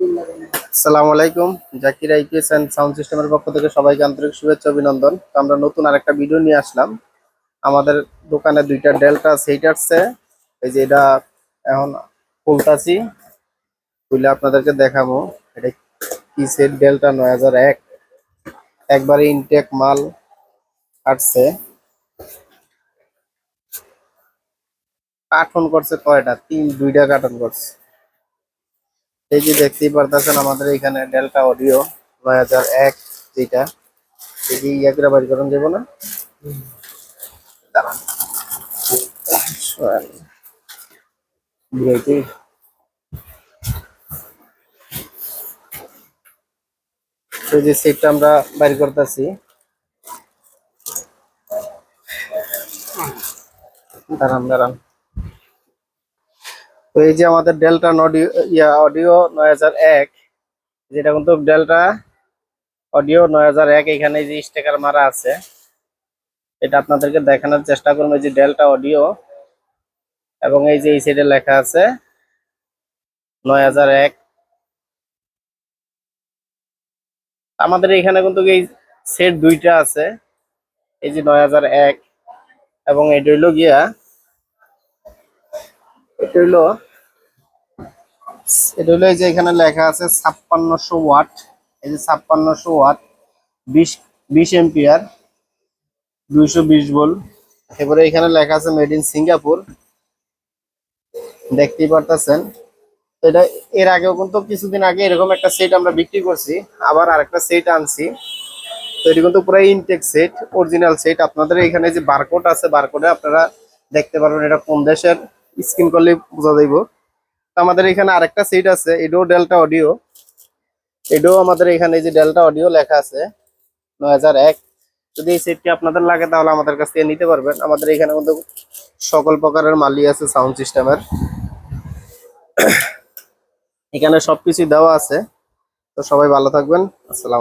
আসসালামু আলাইকুম। Zakir IPS and sound সিস্টেমের পক্ষ থেকে সবাইকে আন্তরিক শুভেচ্ছা অভিনন্দন। তো আমরা নতুন আরেকটা ভিডিও নিয়ে আসলাম। আমাদের দোকানে দুইটা ডেল্টা সেট আসছে। এই যে এটা এখন খুলতাছি, খুলে আপনাদেরকে দেখাবো এটা কি সেট। ডেল্টা 9001 একবারে ইনটেক মাল আসছে। কার্টন করছে কয়টা? দুইটা কার্টন করছে। এই যে দেখতেই পারতেছেন আমাদের এখানে ডেল্টা অডিও 9001 যেটা, এই যে ইয়াগুলা বাড়ি করুন যাবো না, দাঁড়ান। ভিআইপি এই যে সেটটা আমরা বাইর করতেছি, দাঁড়ান দাঁড়ান। তো এই যে আমাদের ডেল্টা অডিও অডিও 9001, যেটা কিন্তু ডেল্টা অডিও 9001, এখানে যে স্টিকার মারা আছে এটা আপনাদেরকে দেখানোর চেষ্টা করবো। এই যে ডেল্টা অডিও এবং এই যে এই সাইডে লেখা আছে 9001। আমাদের এখানে কিন্তু এই সেট দুইটা আছে, এই যে 9001 এবং এটা হইলো গিয়া, এটা হইলো এই যে এখানে লেখা আছে 5600 ওয়াট। এই যে 5600 ওয়াট, 20 এম্পিয়ার, 220 ভোল্ট। এবারে এখানে লেখা আছে মেড ইন সিঙ্গাপুর, দেখতেই পারতেছেন। এটা এর আগেও কিন্তু কিছুদিন আগে এরকম একটা সেট আমরা বিক্রি করছি, আবার আরেকটা সেট আনছি। তো এটা কিন্তু পুরো ইনটেক সেট, অরিজিনাল সেট। আপনাদের এখানে যে বারকোড আছে, বারকোডে আপনারা দেখতে পারবেন এটা কোন দেশের, স্ক্যান করলে বোঝা যাইব। আমাদের এখানে আরেকটা সেট আছে, এটাও ডেল্টা অডিও। এটাও আমাদের এখানে যে ডেল্টা অডিও লেখা আছে 9001। যদি এই সেটটি আপনাদের লাগে তাহলে আমাদের কাছ থেকে নিতে পারবেন। আমাদের এখানে কিন্তু সকল প্রকারের মালই আছে সাউন্ড সিস্টেমের, এখানে সবকিছু দেওয়া আছে। তো সবাই ভালো থাকবেন। আসসালাম।